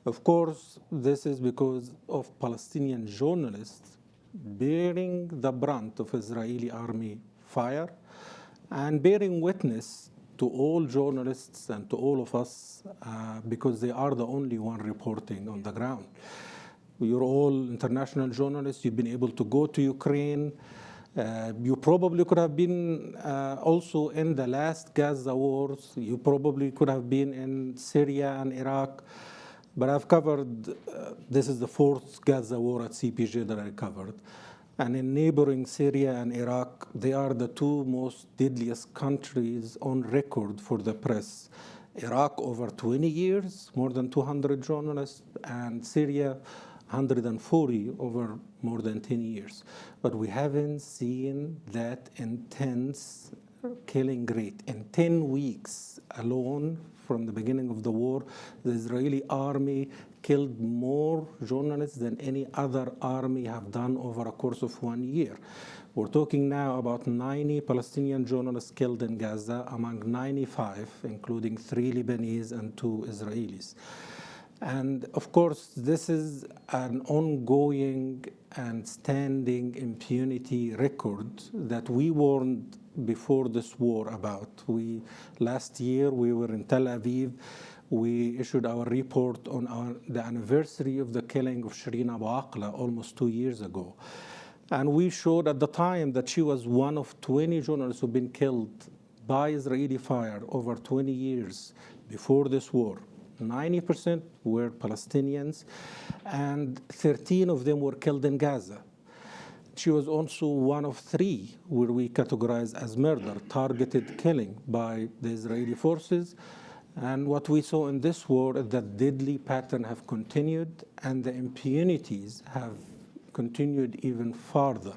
S2: Of course, this is because of Palestinian journalists bearing the brunt of Israeli army fire and bearing witness to all journalists and to all of us because they are the only one reporting on the ground. You're all international journalists. You've been able to go to Ukraine. You probably could have been also in the last Gaza wars. You probably could have been in Syria and Iraq. But I've covered, this is the fourth Gaza war at CPJ that I covered. And in neighboring Syria and Iraq, they are the two most deadliest countries on record for the press. Iraq over 20 years, more than 200 journalists, and Syria 140 over more than 10 years. But we haven't seen that intense killing rate. In 10 weeks alone, from the beginning of the war, the Israeli army killed more journalists than any other army have done over a course of 1 year. We're talking now about 90 Palestinian journalists killed in Gaza, among 95, including 3 Lebanese and 2 Israelis. And of course, this is an ongoing and standing impunity record that we warned before this war about. Last year, we were in Tel Aviv. We issued our report on the anniversary of the killing of Shireen Abu Akleh almost 2 years ago. And we showed at the time that she was one of 20 journalists who've been killed by Israeli fire over 20 years before this war. 90% were Palestinians, and 13 of them were killed in Gaza. She was also one of 3 where we categorize as murder, targeted killing by the Israeli forces. And what we saw in this war is that deadly pattern have continued, and the impunities have continued even farther.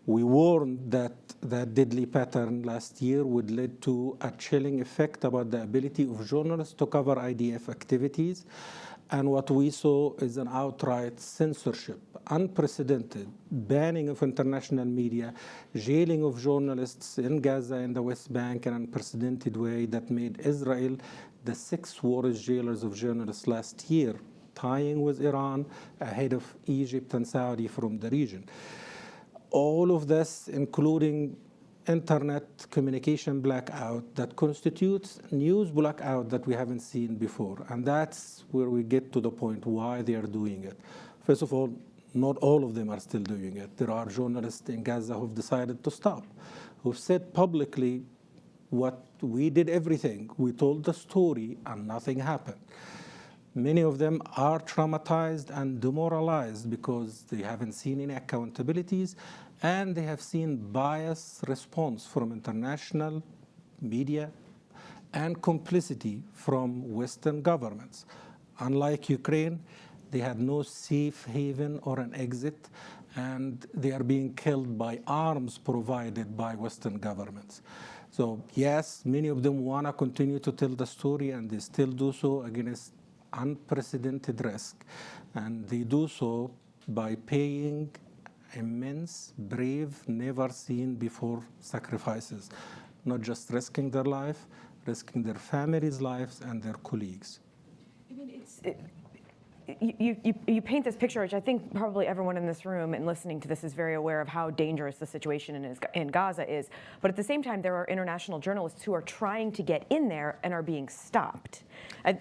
S2: We warned that that deadly pattern last year would lead to a chilling effect about the ability of journalists to cover IDF activities. And what we saw is an outright censorship, unprecedented, banning of international media, jailing of journalists in Gaza and the West Bank in an unprecedented way that made Israel the 6th worst jailers of journalists last year, tying with Iran ahead of Egypt and Saudi from the region. All of this, including internet communication blackout, that constitutes news blackout that we haven't seen before. And that's where we get to the point why they are doing it. First of all, not all of them are still doing it. There are journalists in Gaza who've decided to stop, who've said publicly, what we did everything. We told the story and nothing happened. Many of them are traumatized and demoralized because they haven't seen any accountabilities, and they have seen biased response from international media and complicity from Western governments. Unlike Ukraine, they had no safe haven or an exit, and they are being killed by arms provided by Western governments. So yes, many of them want to continue to tell the story, and they still do so against unprecedented risk. And they do so by paying immense, brave, never seen before sacrifices, not just risking their life, risking their families' lives and their colleagues.
S18: I mean, you paint this picture, which I think probably everyone in this room and listening to this is very aware of how dangerous the situation in Gaza is. But at the same time, there are international journalists who are trying to get in there and are being stopped. And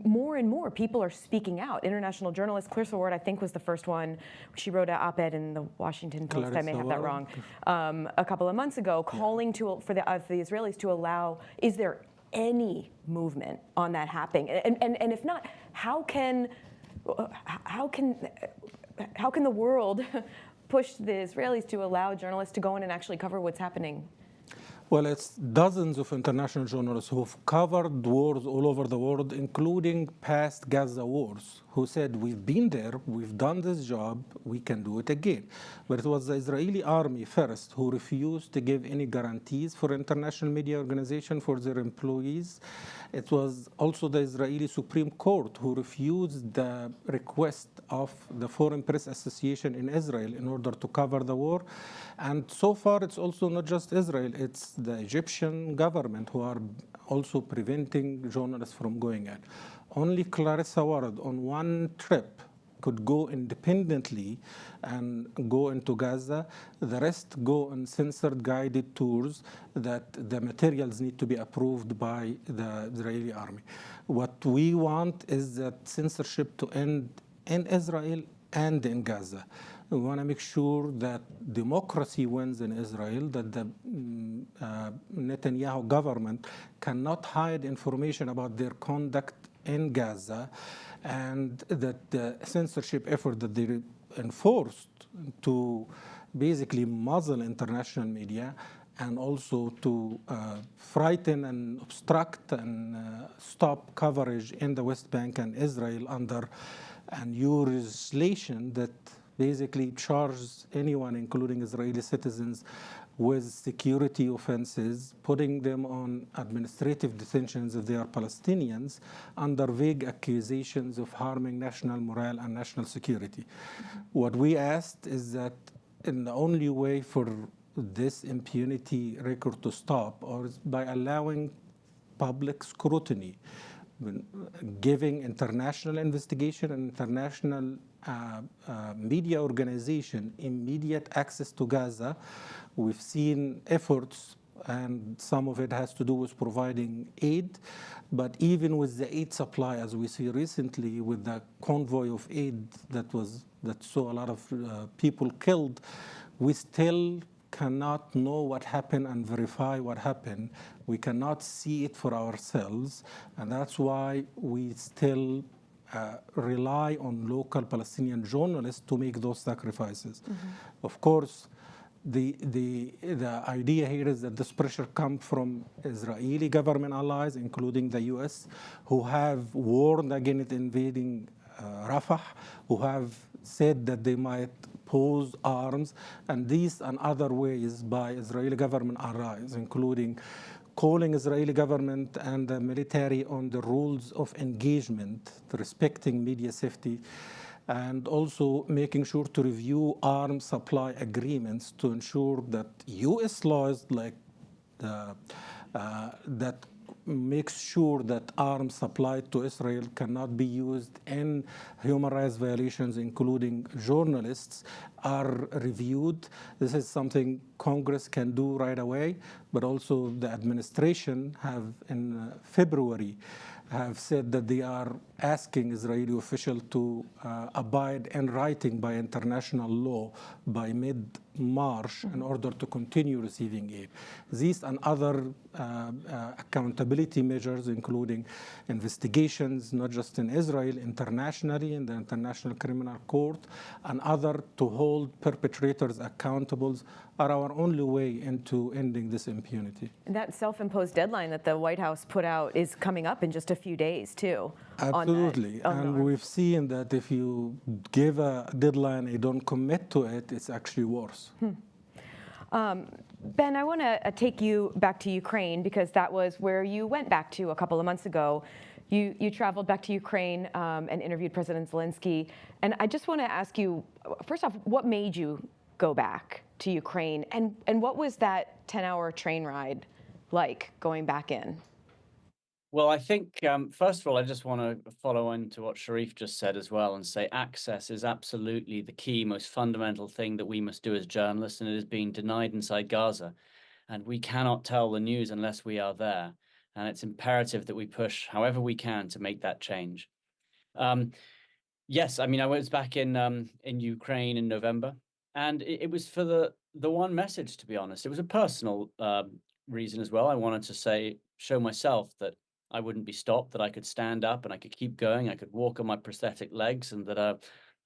S18: more and more people are speaking out. International journalists, Clarissa Ward, I think, was the first one. She wrote an op-ed in the Washington Post, I may have that wrong, a couple of months ago, calling for the Israelis to allow, is there any movement on that happening? And if not, how can the world push the Israelis to allow journalists to go in and actually cover what's happening?
S2: Well, it's dozens of international journalists who've covered wars all over the world, including past Gaza wars, who said, we've been there, we've done this job, we can do it again. But it was the Israeli army first who refused to give any guarantees for international media organization for their employees. It was also the Israeli Supreme Court who refused the request of the Foreign Press Association in Israel in order to cover the war. And so far, it's also not just Israel, it's the Egyptian government who are also preventing journalists from going in. Only Clarissa Ward on one trip could go independently and go into Gaza. The rest go on censored guided tours that the materials need to be approved by the Israeli army. What we want is that censorship to end in Israel and in Gaza. We want to make sure that democracy wins in Israel, that the Netanyahu government cannot hide information about their conduct in Gaza, and that the censorship effort that they enforced to basically muzzle international media and also to frighten and obstruct and stop coverage in the West Bank and Israel under a new legislation that basically charges anyone, including Israeli citizens, with security offenses, putting them on administrative detentions if they are Palestinians, under vague accusations of harming national morale and national security. What we asked is that in the only way for this impunity record to stop, or is by allowing public scrutiny, giving international investigation and international media organization immediate access to Gaza. We've seen efforts, and some of it has to do with providing aid, but even with the aid supply, as we see recently with the convoy of aid that saw a lot of people killed, we still cannot know what happened and verify what happened. We cannot see it for ourselves, and that's why we still rely on local Palestinian journalists to make those sacrifices. Of course, the idea here is that this pressure comes from Israeli government allies, including the US, who have warned against invading Rafah, who have said that they might pose arms, and these and other ways by Israeli government allies, including calling Israeli government and the military on the rules of engagement, respecting media safety, and also making sure to review arms supply agreements to ensure that U.S. laws like that makes sure that arms supplied to Israel cannot be used in human rights violations, including journalists, are reviewed. This is something Congress can do right away, but also the administration have in February have said that they are asking Israeli officials to abide in writing by international law by mid-March in order to continue receiving aid. These and other accountability measures, including investigations, not just in Israel, internationally, in the International Criminal Court, and other to hold perpetrators accountable, are our only way into ending this impunity.
S18: And that self-imposed deadline that the White House put out is coming up in just a few days, too.
S2: Absolutely. And we've seen that if you give a deadline, you don't commit to it, it's actually worse.
S18: Ben, I want to take you back to Ukraine, because that was where you went back to a couple of months ago. You traveled back to Ukraine and interviewed President Zelensky. And I just want to ask you, first off, what made you go back to Ukraine? And what was that 10-hour train ride like going back in?
S19: Well, I think, first of all, I just want to follow on to what Sharif just said as well and say access is absolutely the key, most fundamental thing that we must do as journalists, and it is being denied inside Gaza. And we cannot tell the news unless we are there. And it's imperative that we push however we can to make that change. Yes, I mean, I was back in Ukraine in November, and it was for the one message, to be honest. It was a personal reason as well. I wanted to show myself that I wouldn't be stopped, that I could stand up and I could keep going, I could walk on my prosthetic legs, and that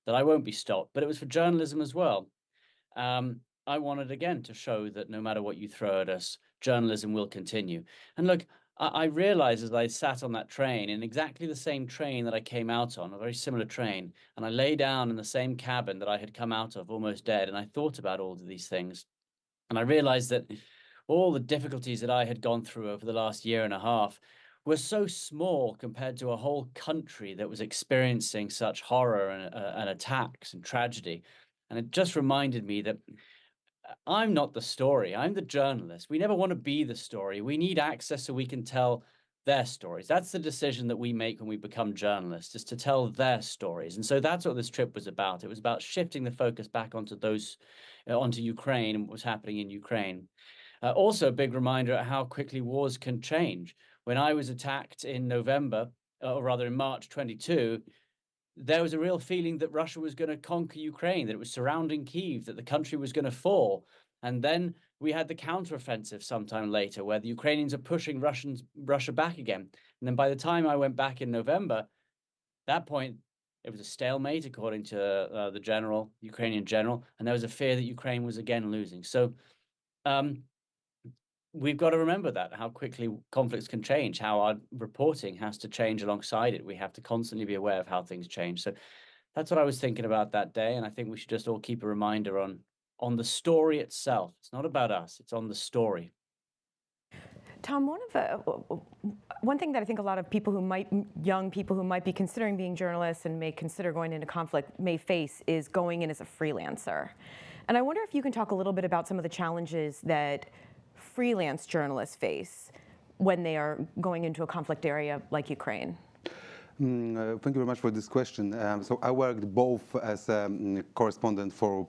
S19: I won't be stopped. But it was for journalism as well. I wanted, again, to show that no matter what you throw at us, journalism will continue. And look, I realized as I sat on that train, in exactly the same train that I came out on, a very similar train, and I lay down in the same cabin that I had come out of almost dead, and I thought about all of these things. And I realized that all the difficulties that I had gone through over the last year and a half were so small compared to a whole country that was experiencing such horror and attacks and tragedy. And it just reminded me that I'm not the story. I'm the journalist. We never want to be the story. We need access so we can tell their stories. That's the decision that we make when we become journalists, is to tell their stories. And so that's what this trip was about. It was about shifting the focus back onto Ukraine and what was happening in Ukraine. Also a big reminder of how quickly wars can change. When I was attacked in November, or rather in March 22, there was a real feeling that Russia was going to conquer Ukraine, that it was surrounding Kyiv, that the country was going to fall. And then we had the counteroffensive sometime later, where the Ukrainians are pushing Russia back again. And then by the time I went back in November, at that point, it was a stalemate, according to the Ukrainian general, and there was a fear that Ukraine was again losing. So we've got to remember that, how quickly conflicts can change, how our reporting has to change alongside it. We have to constantly be aware of how things change. So that's what I was thinking about that day. And I think we should just all keep a reminder on the story itself. It's not about us, it's on the story.
S18: Tom, one thing that I think a lot of young people who might be considering being journalists and may consider going into conflict may face is going in as a freelancer. And I wonder if you can talk a little bit about some of the challenges that freelance journalists face when they are going into a conflict area like Ukraine.
S20: Thank you very much for this question. So I worked both as a correspondent for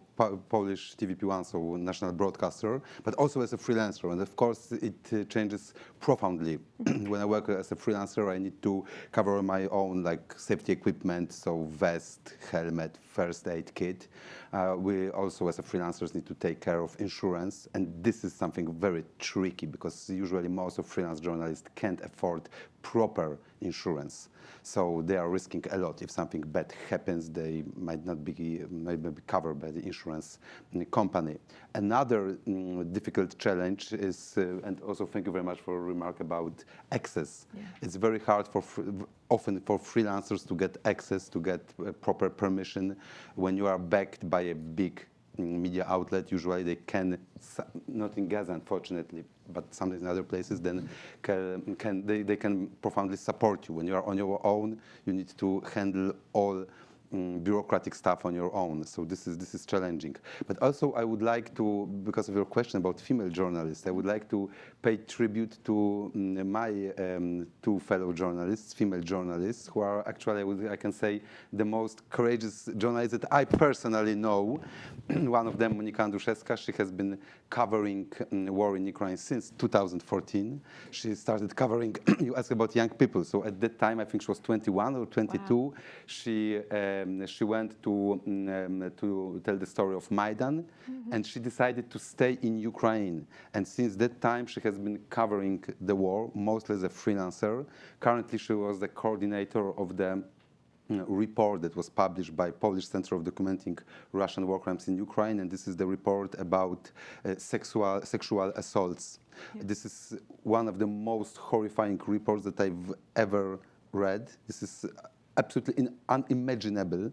S20: Polish TVP1, so national broadcaster, but also as a freelancer. And of course, it changes profoundly. When I work as a freelancer, I need to cover my own like safety equipment, so vest, helmet, first aid kit. We also, as a freelancers, need to take care of insurance, and this is something very tricky because usually most of freelance journalists can't afford proper insurance. So they are risking a lot. If something bad happens, they might not be covered by the insurance company. Another difficult challenge is, and also thank you very much for a remark about access. Yeah. It's very hard often for freelancers to get access, to get proper permission. When you are backed by a big media outlet, usually they can, not in Gaza unfortunately, but sometimes in other places, then they can profoundly support you. When you are on your own, you need to handle all bureaucratic stuff on your own. So this is challenging. But also I would like to, because of your question about female journalists, I would like to pay tribute to my two fellow journalists, female journalists, who are actually, I can say, the most courageous journalists that I personally know. One of them, Monika Andruszewska, she has been covering war in Ukraine since 2014. She started covering, you asked about young people, so at that time I think she was 21 or 22. Wow. She went to tell the story of Maidan, and she decided to stay in Ukraine. And since that time, she has been covering the war, mostly as a freelancer. Currently, she was the coordinator of the report that was published by Polish Center of Documenting Russian War Crimes in Ukraine, and this is the report about sexual assaults. Yeah. This is one of the most horrifying reports that I've ever read. This is absolutely unimaginable.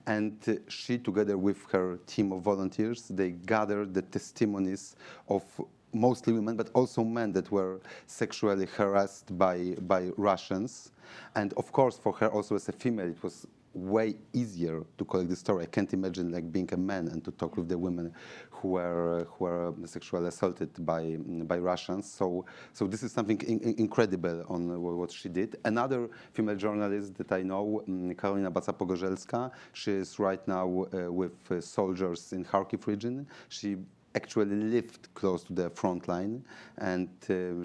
S20: And she, together with her team of volunteers, they gathered the testimonies of mostly women, but also men that were sexually harassed by Russians. And of course, for her also as a female, it was way easier to collect the story. I can't imagine like being a man and to talk with the women who were sexually assaulted by Russians. So this is something incredible on what she did. Another female journalist that I know, Karolina Baca-Pogorzelska, she is right now with soldiers in Kharkiv region. She actually lived close to the front line, and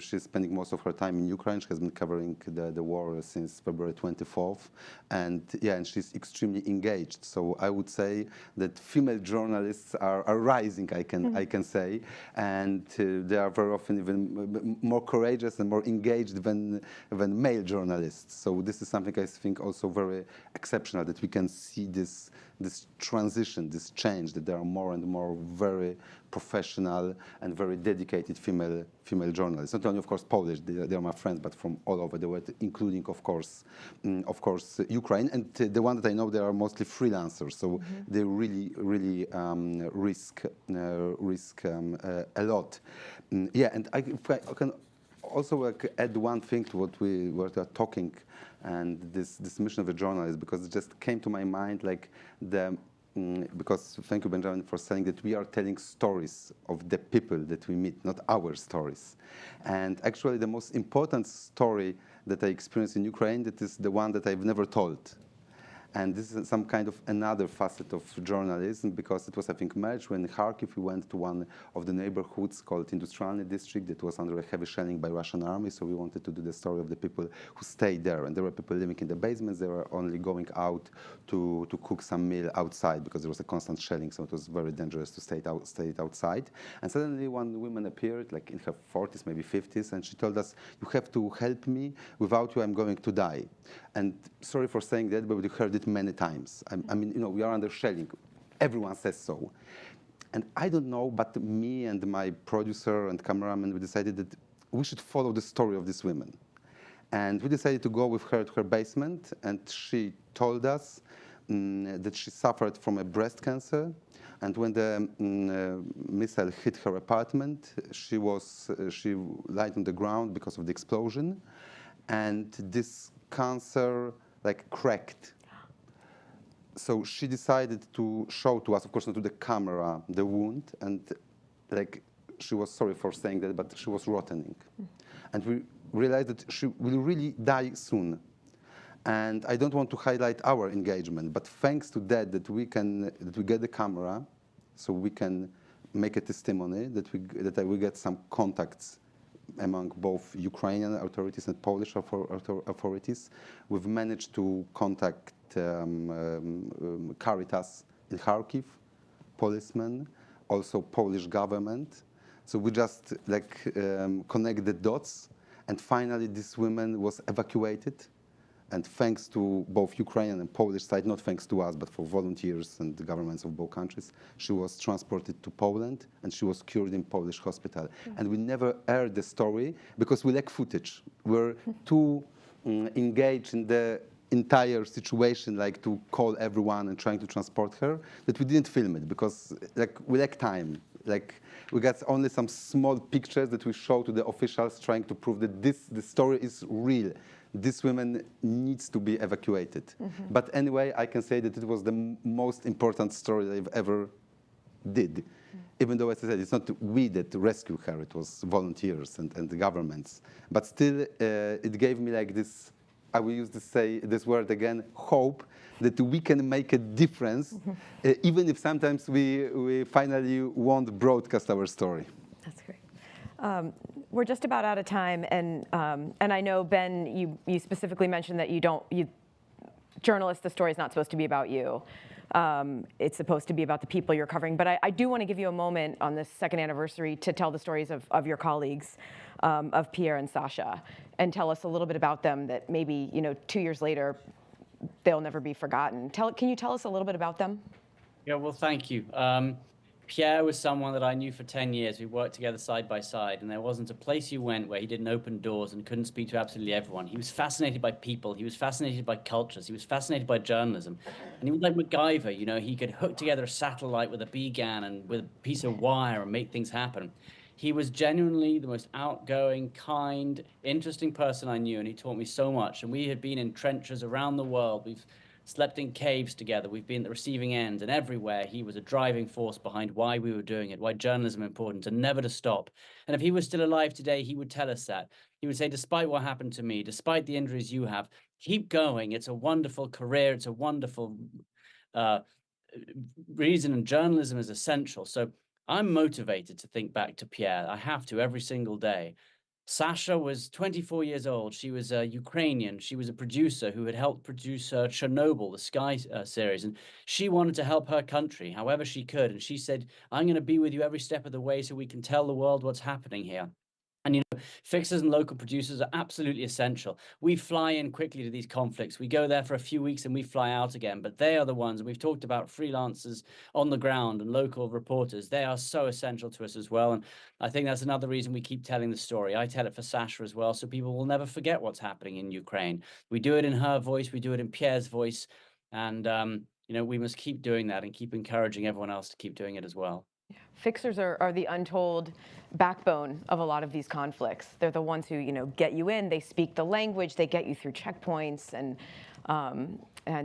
S20: she's spending most of her time in Ukraine. She has been covering the war since February 24th, and yeah, and she's extremely engaged. So I would say that female journalists are rising, I can say, and they are very often even more courageous and more engaged than male journalists. So this is something I think also very exceptional, that we can see this transition, this change, that there are more and more very professional and very dedicated female journalists. Not only, of course, Polish, they are my friends, but from all over the world, including, of course, Ukraine. And the one that I know, they are mostly freelancers, so they really risk a lot. Yeah, and I can also add one thing to what we were talking, and this mission of a journalist, because it just came to my mind, like because thank you, Benjamin, for saying that we are telling stories of the people that we meet, not our stories. And actually, the most important story that I experienced in Ukraine, that is the one that I've never told. And this is some kind of another facet of journalism, because it was, I think, March when in Kharkiv we went to one of the neighborhoods called Industrialny district that was under a heavy shelling by Russian army. So we wanted to do the story of the people who stayed there. And there were people living in the basements. They were only going out to cook some meal outside because there was a constant shelling. So it was very dangerous to stay outside. And suddenly one woman appeared, like in her 40s, maybe 50s, and she told us, "You have to help me. Without you, I'm going to die." And sorry for saying that, but we heard it many times. I mean, we are under shelling. Everyone says so. And I don't know, but me and my producer and cameraman, we decided that we should follow the story of this woman. And we decided to go with her to her basement, and she told us that she suffered from a breast cancer. And when the missile hit her apartment, she lied on the ground because of the explosion. And this cancer cracked. So she decided to show to us, of course not to the camera, the wound, and she was sorry for saying that, but she was rotting. And we realized that she will really die soon. And I don't want to highlight our engagement, but thanks to that we get the camera, so we can make a testimony that we get some contacts among both Ukrainian authorities and Polish authorities. We've managed to contact Caritas in Kharkiv, policemen, also Polish government. So we just connect the dots, and finally this woman was evacuated. And thanks to both Ukrainian and Polish side, not thanks to us, but for volunteers and the governments of both countries, she was transported to Poland and she was cured in Polish hospital. And we never aired the story because we lack footage. We're too engaged in the entire situation, like to call everyone and trying to transport her, that we didn't film it because we lack time. We got only some small pictures that we show to the officials trying to prove that the story is real. This woman needs to be evacuated. But anyway, I can say that it was the most important story that I've ever did. Even though, as I said, it's not we that rescued her, it was volunteers and the governments. But still, it gave me this, I will use this word again, hope that we can make a difference, even if sometimes we finally won't broadcast our story.
S18: That's great. We're just about out of time, and I know, Ben, you specifically mentioned that journalists, the story is not supposed to be about you. It's supposed to be about the people you're covering. But I do want to give you a moment on this second anniversary to tell the stories of your colleagues, of Pierre and Sasha, and tell us a little bit about them that maybe 2 years later they'll never be forgotten. Can you tell us a little bit about them?
S19: Yeah, well, thank you. Pierre was someone that I knew for 10 years. We worked together side by side, and there wasn't a place you went where he didn't open doors and couldn't speak to absolutely everyone. He was fascinated by people. He was fascinated by cultures. He was fascinated by journalism. And he was like MacGyver, he could hook together a satellite with a BGAN and with a piece of wire and make things happen. He was genuinely the most outgoing, kind, interesting person I knew, and he taught me so much. And we had been in trenches around the world. We've slept in caves together. We've been at the receiving end, and everywhere he was a driving force behind why we were doing it, why journalism is important, and never to stop. And if he was still alive today, he would tell us that. He would say, despite what happened to me, despite the injuries you have, keep going. It's a wonderful career. It's a wonderful reason, and journalism is essential. So I'm motivated to think back to Pierre. I have to every single day. Sasha was 24 years old. She was a Ukrainian. She was a producer who had helped produce Chernobyl, the Sky series. And she wanted to help her country however she could. And she said, I'm going to be with you every step of the way so we can tell the world what's happening here. And, fixers and local producers are absolutely essential. We fly in quickly to these conflicts. We go there for a few weeks and we fly out again. But they are the ones, and we've talked about freelancers on the ground and local reporters. They are so essential to us as well. And I think that's another reason we keep telling the story. I tell it for Sasha as well, so people will never forget what's happening in Ukraine. We do it in her voice. We do it in Pierre's voice. And, we must keep doing that and keep encouraging everyone else to keep doing it as well.
S18: Fixers are the untold backbone of a lot of these conflicts. They're the ones who, get you in, they speak the language, they get you through checkpoints, and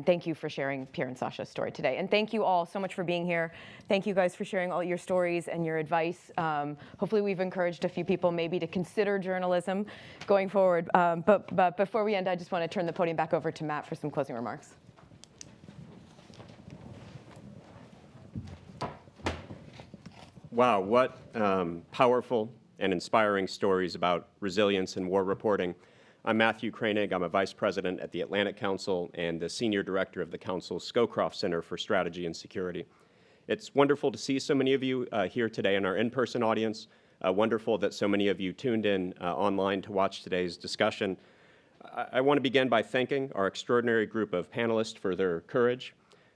S18: thank you for sharing Pierre and Sasha's story today. And thank you all so much for being here. Thank you guys for sharing all your stories and your advice. Hopefully we've encouraged a few people maybe to consider journalism going forward. But before we end, I just want to turn the podium back over to Matt for some closing remarks.
S4: Wow, what powerful and inspiring stories about resilience and war reporting. I'm Matthew Kranig. I'm a vice president at the Atlantic Council and the senior director of the Council's Scowcroft Center for Strategy and Security. It's wonderful to see so many of you here today in our in-person audience. Wonderful that so many of you tuned in online to watch today's discussion. I want to begin by thanking our extraordinary group of panelists for their courage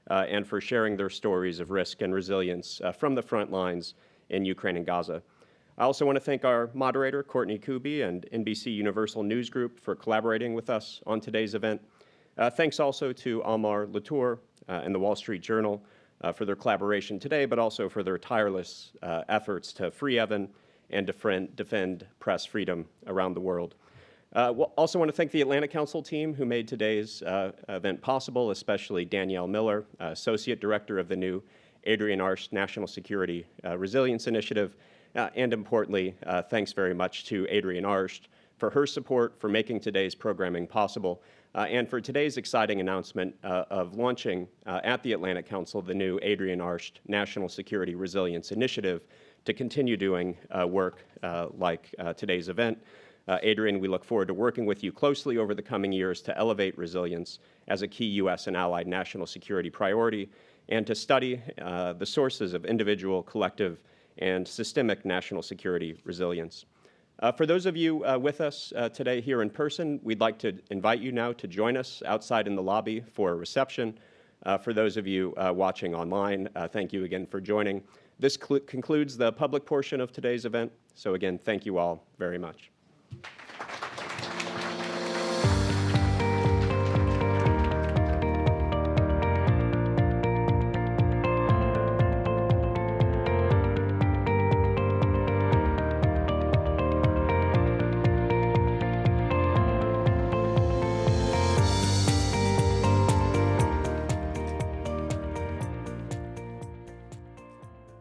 S4: and for sharing their stories of risk and resilience from the front lines in Ukraine and Gaza. I also want to thank our moderator, Courtney Kuby, and NBC Universal News Group for collaborating with us on today's event. Thanks also to Almar Latour and the Wall Street Journal for their collaboration today, but also for their tireless efforts to free Evan and defend press freedom around the world. We'll also want to thank the Atlantic Council team who made today's event possible, especially Danielle Miller, Associate Director of the new Adrian Arsht National Security Resilience Initiative. And importantly, thanks very much to Adrian Arsht for her support, for making today's programming possible, and for today's exciting announcement of launching at the Atlantic Council the new Adrienne Arsht National Security Resilience Initiative to continue doing work like today's event. Adrienne, we look forward to working with you closely over the coming years to elevate resilience as a key U.S. and allied national security priority and to study the sources of individual, collective, and systemic national security resilience. For those of you with us today here in person, we'd like to invite you now to join us outside in the lobby for a reception. For those of you watching online, thank you again for joining. This concludes the public portion of today's event. So again, thank you all very much.